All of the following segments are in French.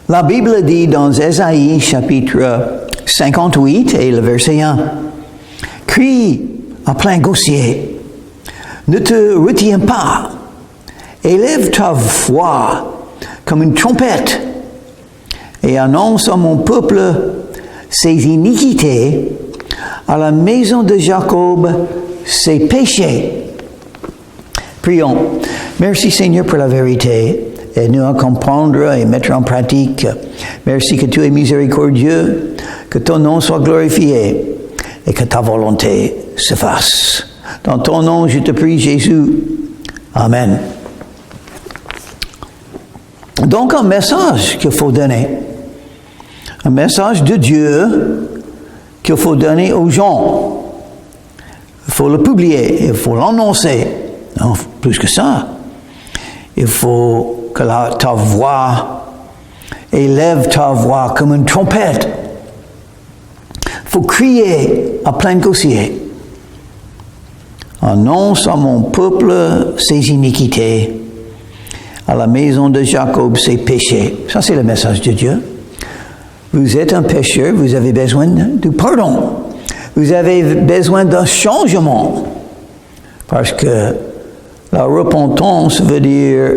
La Bible dit dans Ésaïe chapitre 58 et le verset 1, « Crie à plein gosier, ne te retiens pas, élève ta voix comme une trompette et annonce à mon peuple ses iniquités, à la maison de Jacob ses péchés. » Prions. Merci Seigneur pour la vérité. Aide-nous à comprendre et mettre en pratique. Merci que tu es miséricordieux, que ton nom soit glorifié et que ta volonté se fasse. Dans ton nom, je te prie, Jésus. Amen. Donc, un message qu'il faut donner. Un message de Dieu qu'il faut donner aux gens. Il faut le publier, il faut l'annoncer. Non, plus que ça. Il faut que ta voix élève ta voix comme une trompette. Il faut crier à plein gosier. Annonce à mon peuple ses iniquités, à la maison de Jacob ses péchés. Ça, c'est le message de Dieu. Vous êtes un pécheur, vous avez besoin de pardon. Vous avez besoin d'un changement. Parce que la repentance veut dire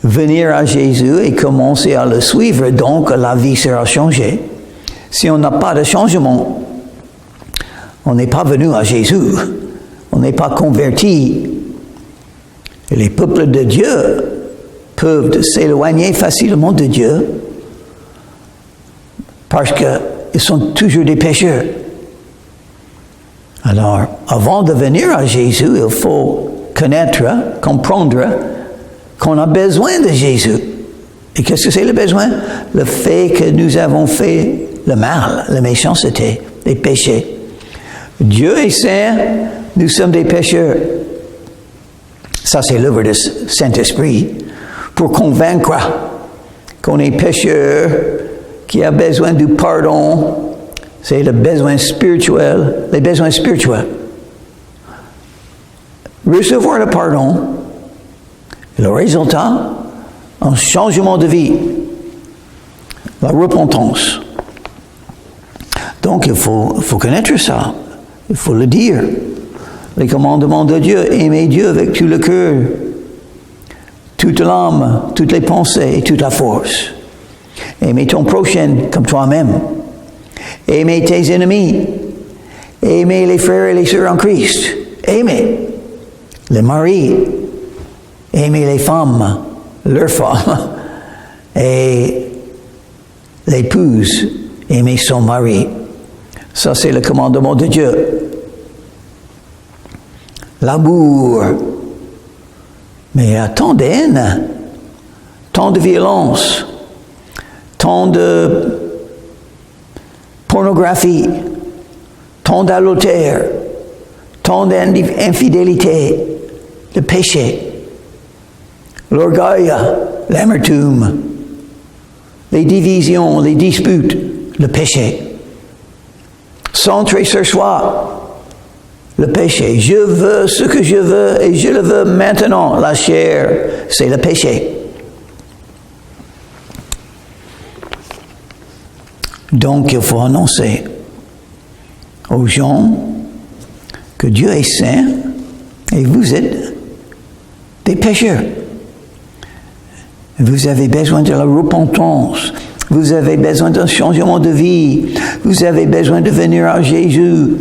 venir à Jésus et commencer à le suivre, donc la vie sera changée. Si on n'a pas de changement, on n'est pas venu à Jésus, on n'est pas converti. Et les peuples de Dieu peuvent s'éloigner facilement de Dieu parce qu'ils sont toujours des pécheurs. Alors, avant de venir à Jésus, il faut connaître, comprendre qu'on a besoin de Jésus. Et qu'est-ce que c'est le besoin? Le fait que nous avons fait le mal, la méchanceté, les péchés. Dieu est saint, nous sommes des pécheurs. Ça, c'est l'œuvre du Saint-Esprit pour convaincre qu'on est pécheur, qui a besoin du pardon. C'est le besoin spirituel, les besoins spirituels. Recevoir le pardon, et le résultat, un changement de vie, la repentance. Donc il faut connaître ça, il faut le dire. Les commandements de Dieu, aimer Dieu avec tout le cœur, toute l'âme, toutes les pensées et toute la force. Aimer ton prochain comme toi-même. Aimer tes ennemis. Aimer les frères et les sœurs en Christ. Aimer les maris. Aimer les femmes, leurs femmes. Et l'épouse, aimer son mari. Ça, c'est le commandement de Dieu. L'amour. Mais il y a tant de haine, tant de violence, tant de pornographie, tant d'adultère, tant d'infidélité, de péché, l'orgueil, l'amertume, les divisions, les disputes, le péché. Centré sur soi, le péché. Je veux ce que je veux et je le veux maintenant. La chair, c'est le péché. Donc, il faut annoncer aux gens que Dieu est saint et vous êtes des pécheurs. Vous avez besoin de la repentance. Vous avez besoin d'un changement de vie. Vous avez besoin de venir à Jésus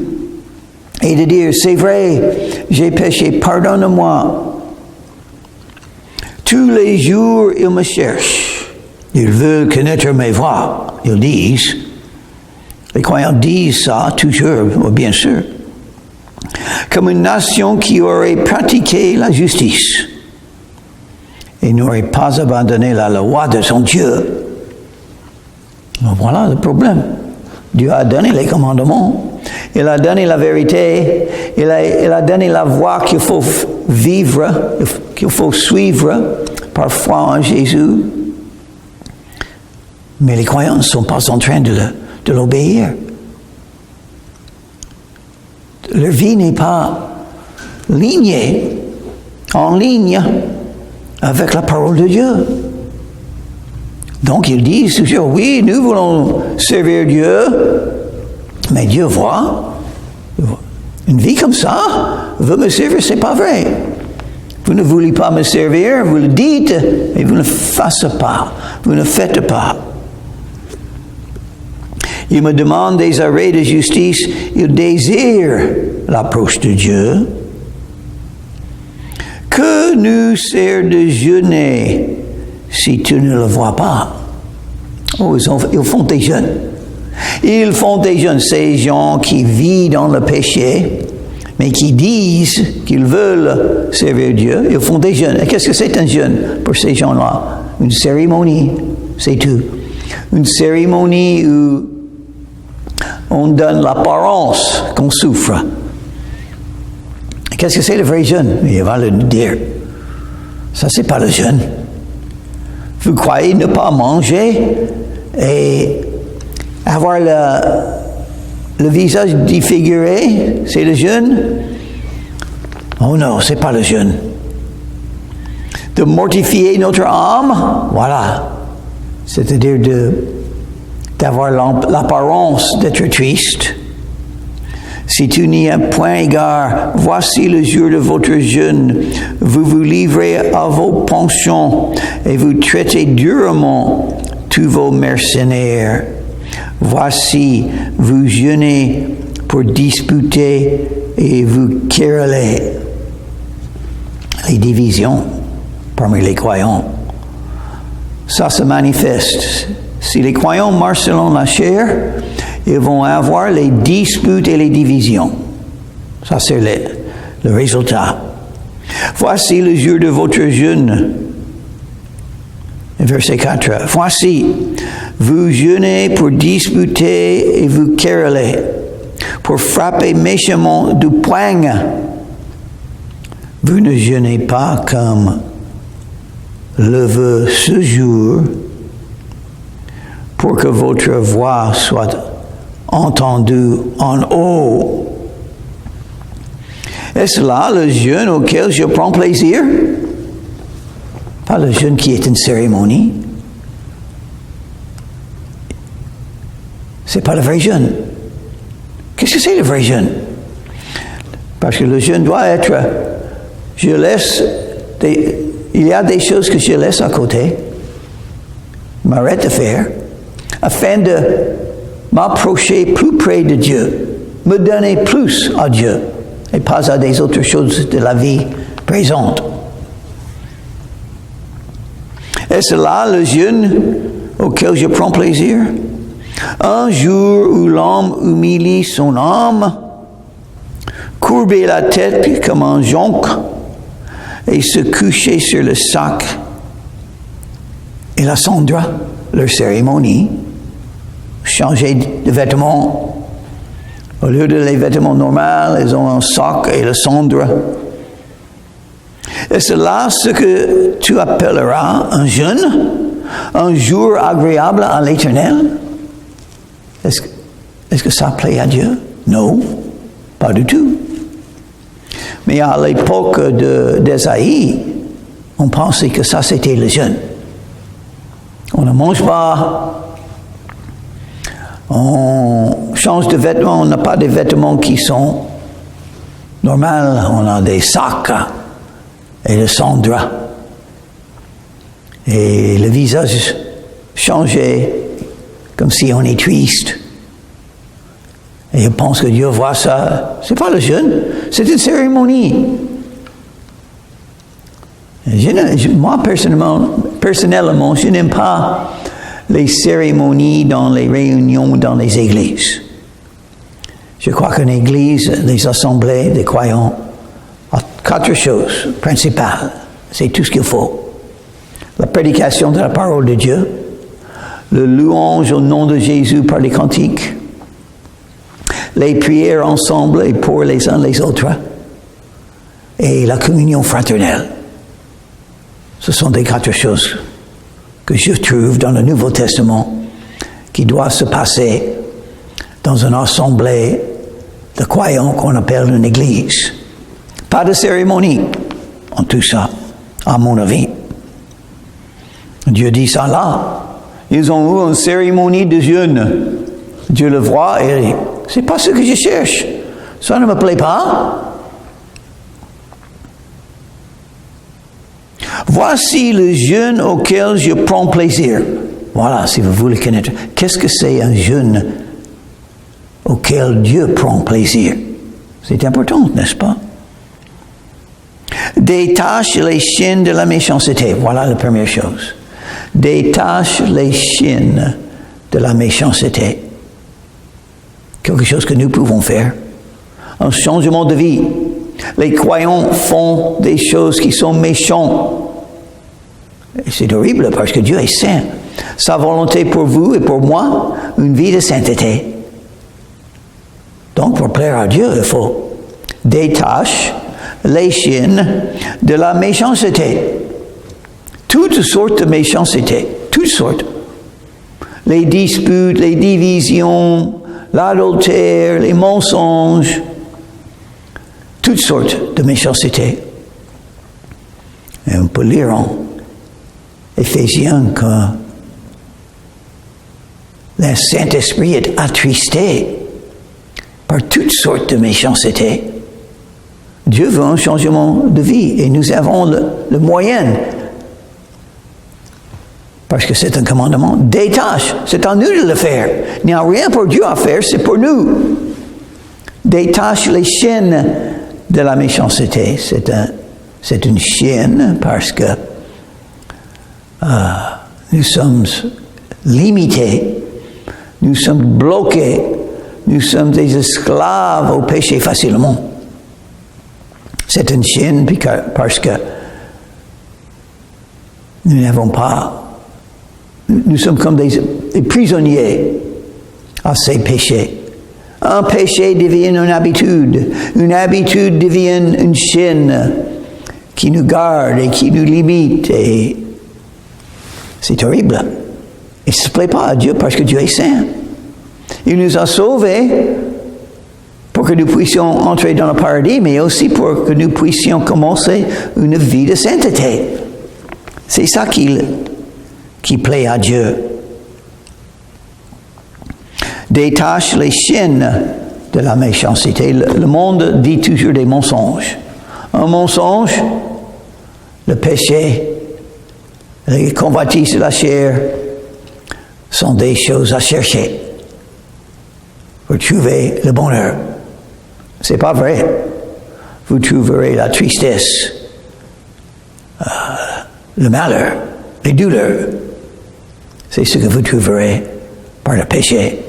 et de dire, c'est vrai, j'ai péché, pardonne-moi. Tous les jours, ils me cherchent. Ils veulent connaître mes voies. Ils disent, les croyants disent ça toujours, bien sûr, comme une nation qui aurait pratiqué la justice et n'aurait pas abandonné la loi de son Dieu. Voilà le problème. Dieu a donné les commandements, il a donné la vérité, il a donné la voie qu'il faut vivre, qu'il faut suivre par foi en Jésus. Mais les croyants ne sont pas en train de l'obéir. Leur vie n'est pas en ligne avec la parole de Dieu. Donc ils disent toujours, oui, nous voulons servir Dieu, mais Dieu voit. Une vie comme ça, veut me servir, c'est pas vrai. Vous ne voulez pas me servir, vous le dites, mais vous ne faites pas. Vous ne faites pas. Il me demande des arrêts de justice, il désire l'approche de Dieu. Que nous sert de jeûner si tu ne le vois pas? Oh, ils font des jeûnes. Ils font des jeûnes. Ces gens qui vivent dans le péché, mais qui disent qu'ils veulent servir Dieu, ils font des jeûnes. Et qu'est-ce que c'est un jeûne pour ces gens-là? Une cérémonie, c'est tout. Une cérémonie où on donne l'apparence qu'on souffre. Qu'est-ce que c'est le vrai jeûne? Il va le dire. Ça, c'est pas le jeûne. Vous croyez ne pas manger et avoir le visage défiguré, c'est le jeûne? Oh non, c'est pas le jeûne. De mortifier notre âme, voilà. C'est-à-dire d'avoir l'apparence d'être triste. Si tu n'y as point égard, voici le jour de votre jeûne. Vous vous livrez à vos penchants et vous traitez durement tous vos mercenaires. Voici, vous jeûnez pour disputer et vous querellez. Les divisions parmi les croyants. Ça se manifeste. Si les croyants marchent selon la chair, ils vont avoir les disputes et les divisions. Ça, c'est le résultat. Voici le jour de votre jeûne. Verset 4. Voici, vous jeûnez pour disputer et vous querellez, pour frapper méchamment du poing. Vous ne jeûnez pas comme le veut ce jour, pour que votre voix soit entendue en haut. Est-ce là le jeûne auquel je prends plaisir? Pas le jeûne qui est une cérémonie. C'est pas le vrai jeûne. Qu'est-ce que c'est le vrai jeûne? Parce que le jeûne doit être, il y a des choses que je laisse à côté, m'arrête de faire, afin de m'approcher plus près de Dieu, me donner plus à Dieu, et pas à des autres choses de la vie présente. Est-ce là le jeûne auquel je prends plaisir? Un jour où l'homme humilie son âme, courber la tête comme un jonc, et se coucher sur le sac et la cendre, leur cérémonie, changer de vêtements. Au lieu de les vêtements normaux, ils ont un sac et la cendre. Est-ce là ce que tu appelleras un jeûne, un jour agréable à l'Éternel? Est-ce que ça plaît à Dieu? Non, pas du tout. Mais à l'époque d'Ésaïe, on pensait que ça c'était le jeûne. On ne mange pas, on change de vêtements, on n'a pas des vêtements qui sont normaux, on a des sacs et le cendre. Et le visage changé, comme si on est triste. Et on pense que Dieu voit ça. C'est pas le jeûne, c'est une cérémonie. Moi, personnellement, je n'aime pas les cérémonies dans les réunions dans les églises. Je crois qu'une église, les assemblées des croyants, a 4 choses principales. C'est tout ce qu'il faut. La prédication de la parole de Dieu, le louange au nom de Jésus par les cantiques, les prières ensemble et pour les uns les autres, et la communion fraternelle. Ce sont des 4 choses que je trouve dans le Nouveau Testament qui doivent se passer dans une assemblée de croyants qu'on appelle une église. Pas de cérémonie en tout ça, à mon avis. Dieu dit ça là. Ils ont eu une cérémonie de jeûne. Dieu le voit et dit, c'est pas ce que je cherche. Ça ne me plaît pas. Voici le jeûne auquel je prends plaisir. Voilà, si vous voulez connaître. Qu'est-ce que c'est un jeûne auquel Dieu prend plaisir? C'est important, n'est-ce pas? Détache les chaînes de la méchanceté. Voilà la première chose. Détache les chaînes de la méchanceté. Quelque chose que nous pouvons faire. Un changement de vie. Les croyants font des choses qui sont méchantes. Et c'est horrible parce que Dieu est saint. Sa volonté pour vous et pour moi, une vie de sainteté. Donc, pour plaire à Dieu, il faut détacher les chaînes de la méchanceté. Toutes sortes de méchanceté. Toutes sortes. Les disputes, les divisions, l'adultère, les mensonges. Toutes sortes de méchanceté. Et on peut lire en Éphésiens que le Saint-Esprit est attristé par toutes sortes de méchanceté. Dieu veut un changement de vie et nous avons le moyen, parce que c'est un commandement, détache, c'est à nous de le faire. Il n'y a rien pour Dieu à faire, c'est pour nous. Détache les chaînes de la méchanceté. C'est une chaîne parce que nous sommes limités, nous sommes bloqués, nous sommes des esclaves au péché facilement. C'est une chaîne parce que nous n'avons pas, nous sommes comme des prisonniers à ces péchés. Un péché devient une habitude devient une chaîne qui nous garde et qui nous limite et c'est horrible. Il ne se plaît pas à Dieu parce que Dieu est saint. Il nous a sauvés pour que nous puissions entrer dans le paradis, mais aussi pour que nous puissions commencer une vie de sainteté. C'est ça qui plaît à Dieu. Détache les chaînes de la méchanceté. Le monde dit toujours des mensonges. Un mensonge, le péché, les convoitises de la chair sont des choses à chercher pour trouver le bonheur. C'est pas vrai. Vous trouverez la tristesse, le malheur, les douleurs. C'est ce que vous trouverez par le péché.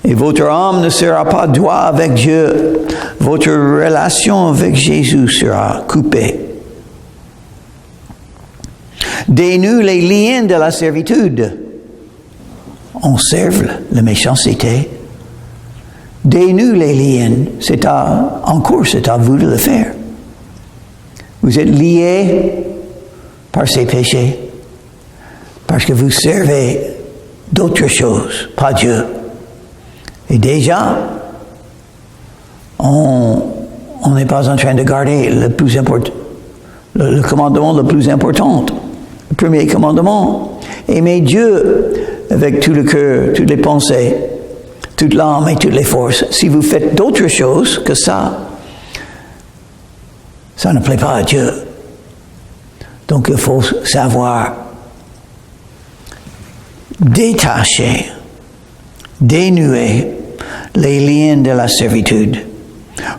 Et votre âme ne sera pas droit avec Dieu. Votre relation avec Jésus sera coupée. Dénoue les liens de la servitude. On serve la méchanceté. Dénoue les liens. C'est à vous de le faire. Vous êtes liés par ces péchés. Parce que vous servez d'autres choses, pas Dieu. Et déjà, on n'est pas en train de garder le plus important, le commandement le plus important, le premier commandement. Aimer Dieu avec tout le cœur, toutes les pensées, toute l'âme et toutes les forces. Si vous faites d'autres choses que ça ne plaît pas à Dieu. Donc il faut savoir détacher, dénouer les liens de la servitude.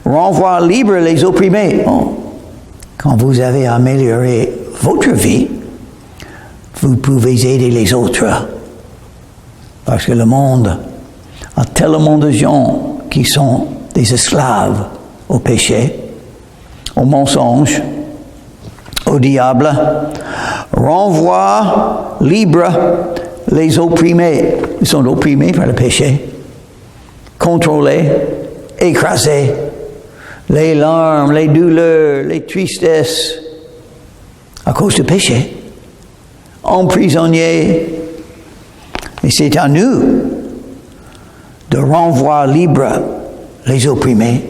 Renvoie libre les opprimés. Oh, quand vous avez amélioré votre vie, vous pouvez aider les autres. Parce que le monde a tellement de gens qui sont des esclaves au péché, au mensonge, au diable. Renvoie libre les opprimés. Ils sont opprimés par le péché. Contrôlés, écrasés. Les larmes, les douleurs, les tristesses à cause du péché. Emprisonnés. Mais c'est à nous de renvoyer libre les opprimés.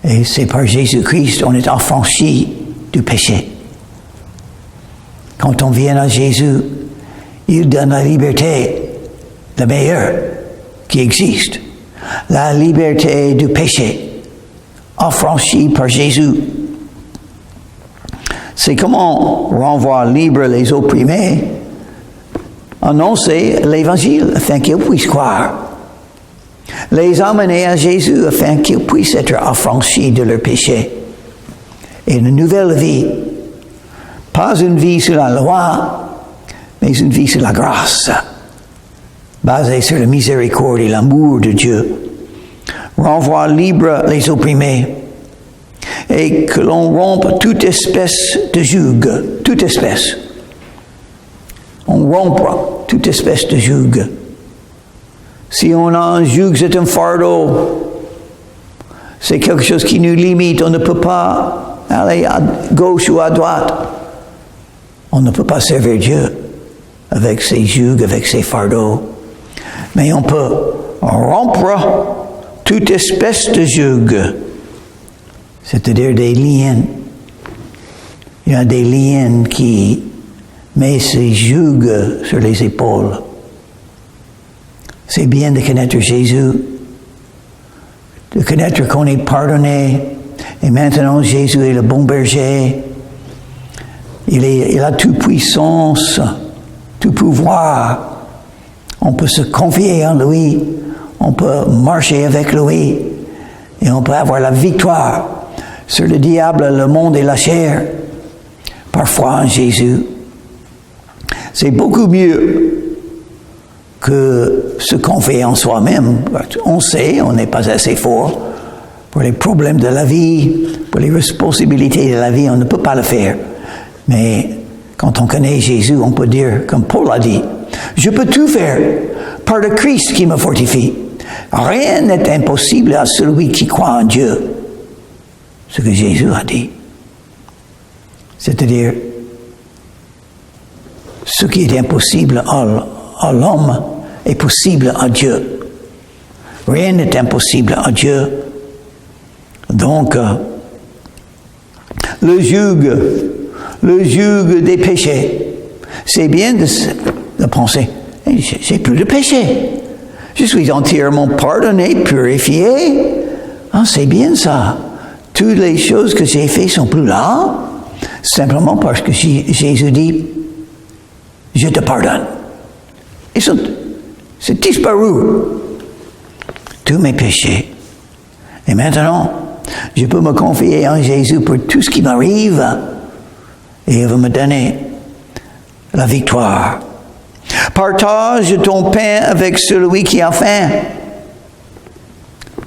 Et c'est par Jésus-Christ qu'on est affranchi du péché. Quand on vient à Jésus, Il donne la liberté, la meilleure qui existe. La liberté du péché, affranchie par Jésus. C'est comment renvoie libre les opprimés, annoncer l'Évangile afin qu'ils puissent croire. Les amener à Jésus afin qu'ils puissent être affranchis de leurs péchés. Et une nouvelle vie, pas une vie sur la loi, mais une vie sur la grâce, basée sur la miséricorde et l'amour de Dieu. Renvoie libre les opprimés et que l'on rompe toute espèce de joug, toute espèce. On rompt toute espèce de joug. Si on a un joug, c'est un fardeau. C'est quelque chose qui nous limite. On ne peut pas aller à gauche ou à droite. On ne peut pas servir Dieu avec ses jougs, avec ses fardeaux. Mais on peut rompre toute espèce de joug, c'est-à-dire des liens. Il y a des liens qui mettent ces jougs sur les épaules. C'est bien de connaître Jésus, de connaître qu'on est pardonné, et maintenant Jésus est le bon berger. Il a toute puissance, tout pouvoir. On peut se confier en lui, on peut marcher avec lui, et on peut avoir la victoire sur le diable, le monde et la chair, parfois en Jésus. C'est beaucoup mieux que se confier en soi-même. On sait, on n'est pas assez fort pour les problèmes de la vie, pour les responsabilités de la vie, on ne peut pas le faire. Mais quand on connaît Jésus, on peut dire, comme Paul a dit, je peux tout faire par le Christ qui me fortifie. Rien n'est impossible à celui qui croit en Dieu. Ce que Jésus a dit. C'est-à-dire, ce qui est impossible à l'homme est possible à Dieu. Rien n'est impossible à Dieu. Donc, le joug des péchés, c'est bien de penser, j'ai plus de péché. Je suis entièrement pardonné, purifié. Ah, c'est bien ça. Toutes les choses que j'ai faites sont plus là, simplement parce que Jésus dit, je te pardonne. C'est disparu, tous mes péchés. Et maintenant, je peux me confier en Jésus pour tout ce qui m'arrive, et il va me donner la victoire. Partage ton pain avec celui qui a faim.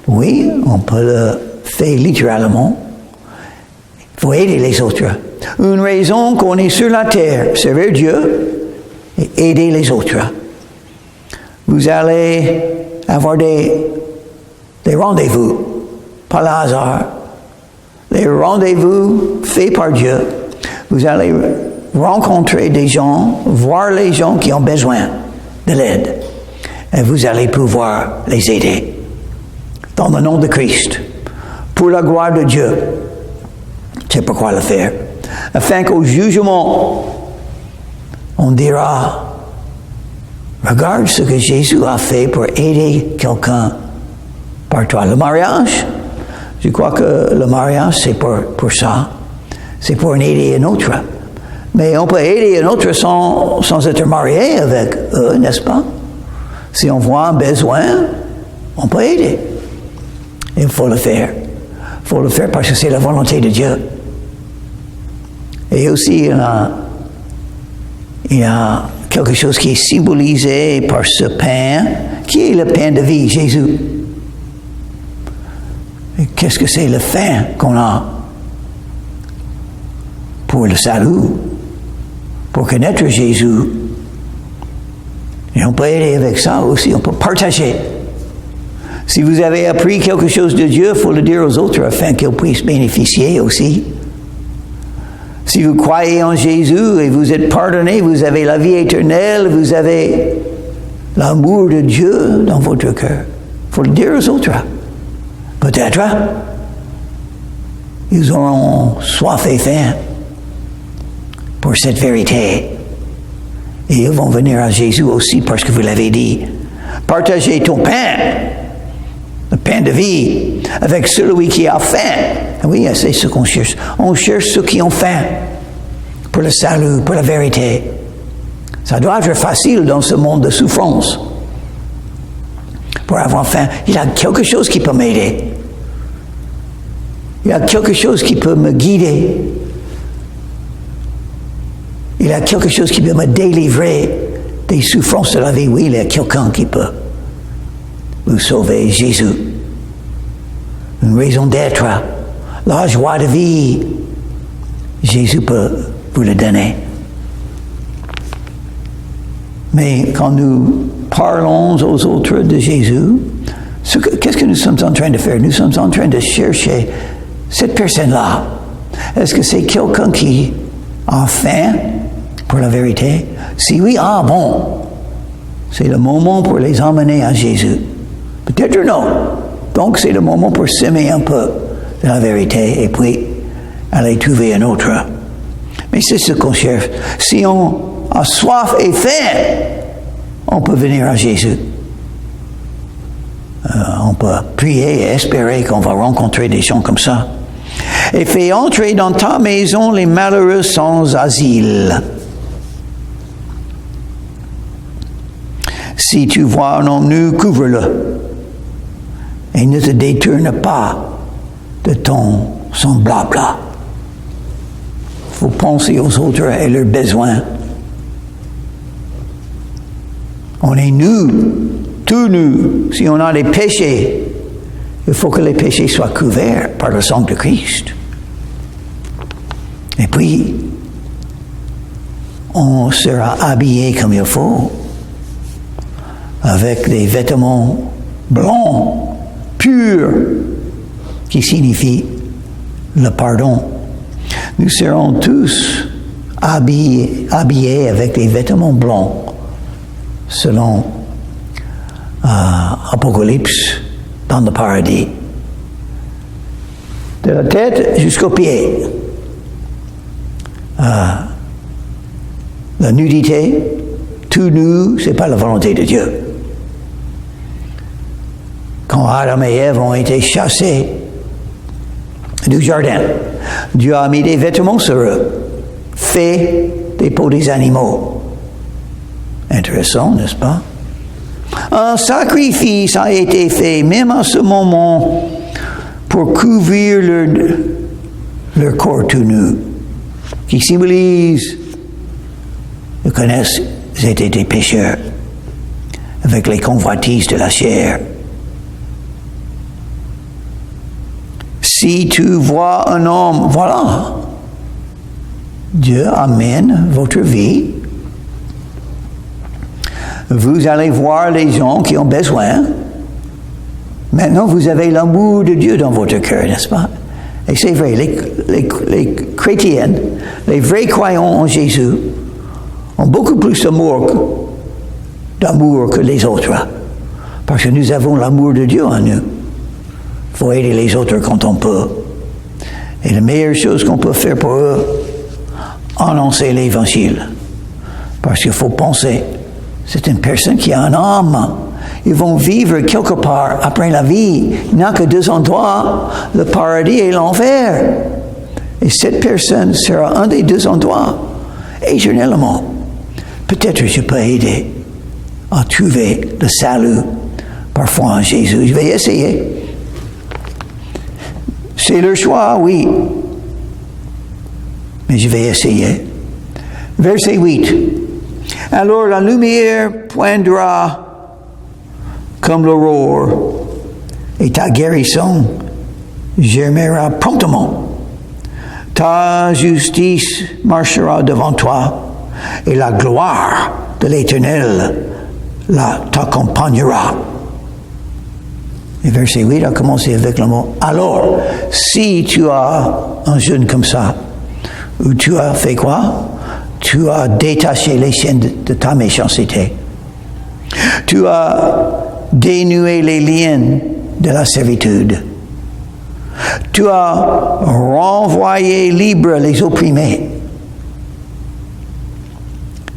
Oui, on peut le faire littéralement. Il faut aider les autres. Une raison qu'on est sur la terre, servir Dieu et aider les autres. Vous allez avoir des rendez-vous, pas le hasard. Les rendez-vous faits par Dieu. Vous allez rencontrer des gens, voir les gens qui ont besoin de l'aide. Et vous allez pouvoir les aider. Dans le nom de Christ. Pour la gloire de Dieu. C'est pourquoi le faire. Afin qu'au jugement, on dira, regarde ce que Jésus a fait pour aider quelqu'un par toi. Le mariage, je crois que le mariage, c'est pour ça. C'est pour aider un autre. Mais on peut aider un autre sans être marié avec eux, n'est-ce pas? Si on voit un besoin, on peut aider. Il faut le faire. Il faut le faire parce que c'est la volonté de Dieu. Et aussi, il y a quelque chose qui est symbolisé par ce pain, qui est le pain de vie, Jésus. Et qu'est-ce que c'est le pain qu'on a pour le salut, pour connaître Jésus? Et on peut aider avec ça aussi, on peut partager. Si vous avez appris quelque chose de Dieu, il faut le dire aux autres afin qu'ils puissent bénéficier aussi. Si vous croyez en Jésus et vous êtes pardonné, vous avez la vie éternelle, vous avez l'amour de Dieu dans votre cœur. Il faut le dire aux autres. Peut-être, ils auront soif et faim pour cette vérité. Et ils vont venir à Jésus aussi parce que vous l'avez dit. Partagez ton pain, le pain de vie, avec celui qui a faim. Oui, c'est ce qu'on cherche. On cherche ceux qui ont faim pour le salut, pour la vérité. Ça doit être facile dans ce monde de souffrance. Pour avoir faim, il y a quelque chose qui peut m'aider. Il y a quelque chose qui peut me guider. Il y a quelque chose qui peut me délivrer des souffrances de la vie. Oui, il y a quelqu'un qui peut vous sauver, Jésus. Une raison d'être, la joie de vie. Jésus peut vous le donner. Mais quand nous parlons aux autres de Jésus, qu'est-ce que nous sommes en train de faire? Nous sommes en train de chercher cette personne-là. Est-ce que c'est quelqu'un qui a faim pour la vérité? Si oui, bon, c'est le moment pour les emmener à Jésus. Peut-être non. Donc c'est le moment pour s'aimer un peu de la vérité et puis aller trouver un autre. Mais c'est ce qu'on cherche. Si on a soif et faim, on peut venir à Jésus. On peut prier et espérer qu'on va rencontrer des gens comme ça. Et fais entrer dans ta maison les malheureux sans asile. Si tu vois un homme nu, couvre-le. Et ne te détourne pas de ton semblable. Il faut penser aux autres et leurs besoins. On est nus, tout nus. Si on a des péchés, il faut que les péchés soient couverts par le sang de Christ. Et puis, on sera habillé comme il faut, avec des vêtements blancs, purs, qui signifient le pardon. Nous serons tous habillés avec des vêtements blancs, selon Apocalypse, dans le paradis. De la tête jusqu'aux pieds. La nudité, tout nu, c'est pas la volonté de Dieu. Quand Adam et Ève ont été chassés du jardin, Dieu a mis des vêtements sur eux, faits des peaux des animaux. Intéressant, n'est-ce pas? Un sacrifice a été fait, même à ce moment, pour couvrir leur corps tout nu, qui symbolise, ils connaissent, ils étaient des pécheurs, avec les convoitises de la chair. Si tu vois un homme, voilà, Dieu amène votre vie. Vous allez voir les gens qui ont besoin. Maintenant, vous avez l'amour de Dieu dans votre cœur, n'est-ce pas? Et c'est vrai, les chrétiennes, les vrais croyants en Jésus, ont beaucoup plus d'amour que les autres. Parce que nous avons l'amour de Dieu en nous. Il faut aider les autres quand on peut. Et la meilleure chose qu'on peut faire pour eux, annoncer l'évangile. Parce qu'il faut penser, c'est une personne qui a un âme. Ils vont vivre quelque part après la vie. Il n'y a que deux endroits, le paradis et l'enfer. Et cette personne sera un des deux endroits, éternellement. Peut-être je peux aider à trouver le salut parfois en Jésus. Je vais essayer. C'est leur choix, oui. Mais je vais essayer. Verset 8. Alors la lumière poindra comme l'aurore, et ta guérison germera promptement. Ta justice marchera devant toi, et la gloire de l'Éternel t'accompagnera. Et verset 8 a commencé avec le mot « Alors, si tu as un jeûne comme ça, où tu as fait quoi? Tu as détaché les chaînes de ta méchanceté. Tu as dénoué les liens de la servitude. Tu as renvoyé libres les opprimés.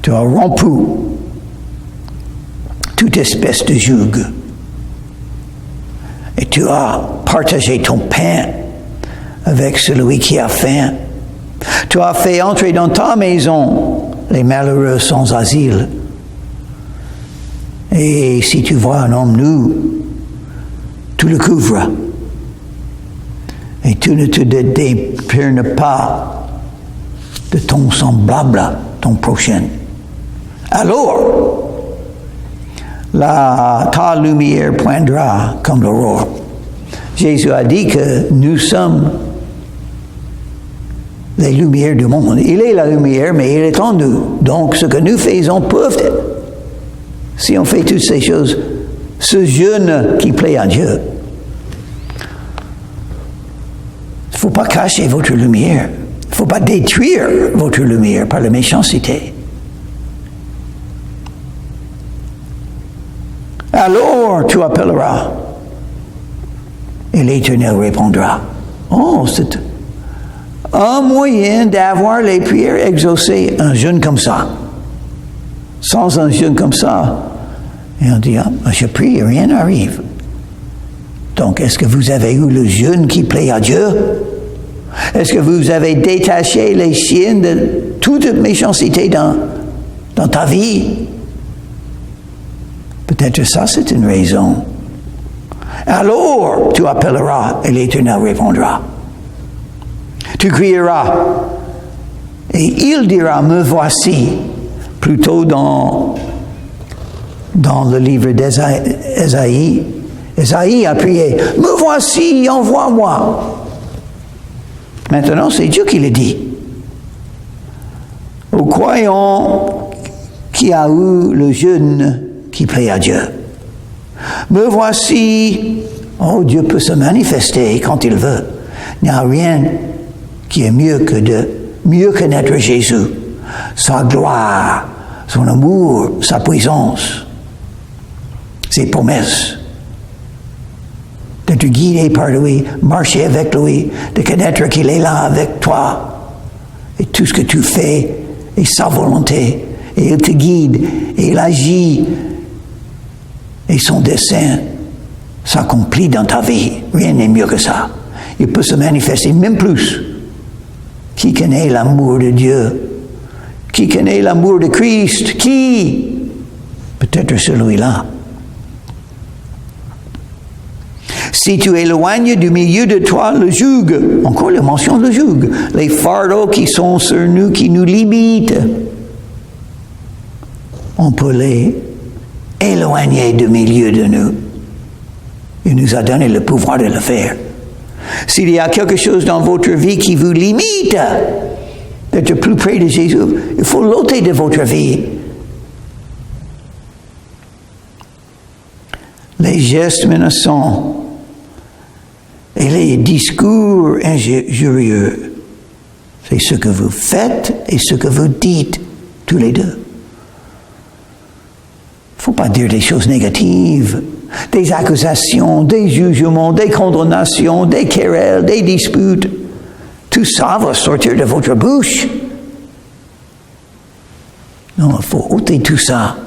Tu as rompu toute espèce de joug. Et tu as partagé ton pain avec celui qui a faim. Tu as fait entrer dans ta maison les malheureux sans asile. Et si tu vois un homme nu, tu le couvres. Et tu ne te dépernes pas de ton semblable, ton prochain. Alors, ta lumière poindra comme l'aurore. Jésus a dit que nous sommes les lumières du monde. Il est la lumière, mais il est en nous. Donc, ce que nous faisons peut, si on fait toutes ces choses, ce jeûne qui plaît à Dieu. Il ne faut pas cacher votre lumière. Il ne faut pas détruire votre lumière par la méchanceté. Alors tu appelleras et l'Éternel répondra. Oh, c'est un moyen d'avoir les prières exaucées, un jeûne comme ça. Sans un jeûne comme ça, et on dit, je prie, rien n'arrive. Donc, est-ce que vous avez eu le jeûne qui plaît à Dieu? Est-ce que vous avez détaché les chiens de toute méchanceté dans ta vie? Peut-être ça, c'est une raison. Alors, tu appelleras et l'Éternel répondra. Tu crieras et il dira, me voici. Plutôt dans le livre d'Ésaïe, Ésaïe a prié, me voici, envoie-moi. Maintenant, c'est Dieu qui le dit. Aux croyants qui a eu le jeûne qui plaît à Dieu. Me voici, oh, Dieu peut se manifester quand il veut. Il n'y a rien qui est mieux connaître Jésus, sa gloire, son amour, sa puissance, ses promesses. D'être guidé par lui, marcher avec lui, de connaître qu'il est là avec toi. Et tout ce que tu fais est sa volonté. Et il te guide, et il agit. Et son dessein s'accomplit dans ta vie. Rien n'est mieux que ça. Il peut se manifester même plus. Qui connaît l'amour de Dieu? Qui connaît l'amour de Christ? Qui? Peut-être celui-là. Si tu éloignes du milieu de toi le joug, encore la mention le joug, les fardeaux qui sont sur nous, qui nous limitent, on peut les éloigner du milieu de nous. Il nous a donné le pouvoir de le faire. S'il y a quelque chose dans votre vie qui vous limite d'être plus près de Jésus, il faut l'ôter de votre vie. Les gestes menaçants et les discours injurieux, c'est ce que vous faites et ce que vous dites, tous les deux. Il ne faut pas dire des choses négatives, des accusations, des jugements, des condamnations, des querelles, des disputes. Tout ça va sortir de votre bouche. Non, il faut ôter tout ça.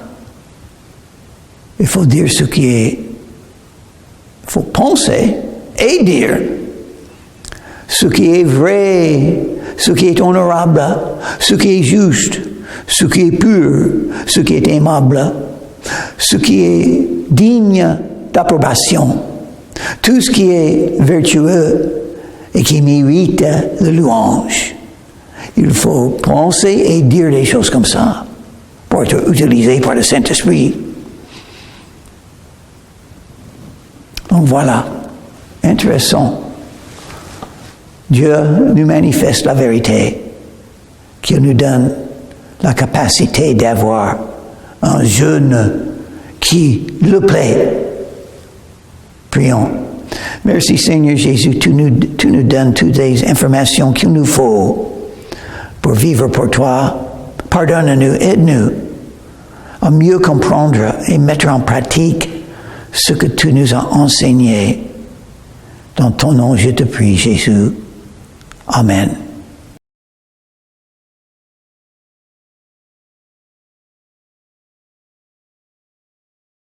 Il faut dire ce qui est. Il faut penser et dire ce qui est vrai, ce qui est honorable, ce qui est juste, ce qui est pur, ce qui est aimable, ce qui est digne d'approbation, tout ce qui est vertueux et qui mérite la louange. Il faut penser et dire des choses comme ça pour être utilisé par le Saint-Esprit. Donc voilà, intéressant. Dieu nous manifeste la vérité, qu'il nous donne la capacité d'avoir un jeûne qui le plaît. Prions. Merci Seigneur Jésus, tu nous donnes toutes les informations qu'il nous faut pour vivre pour toi. Pardonne-nous, aide-nous à mieux comprendre et mettre en pratique ce que tu nous as enseigné. Dans ton nom, je te prie, Jésus. Amen.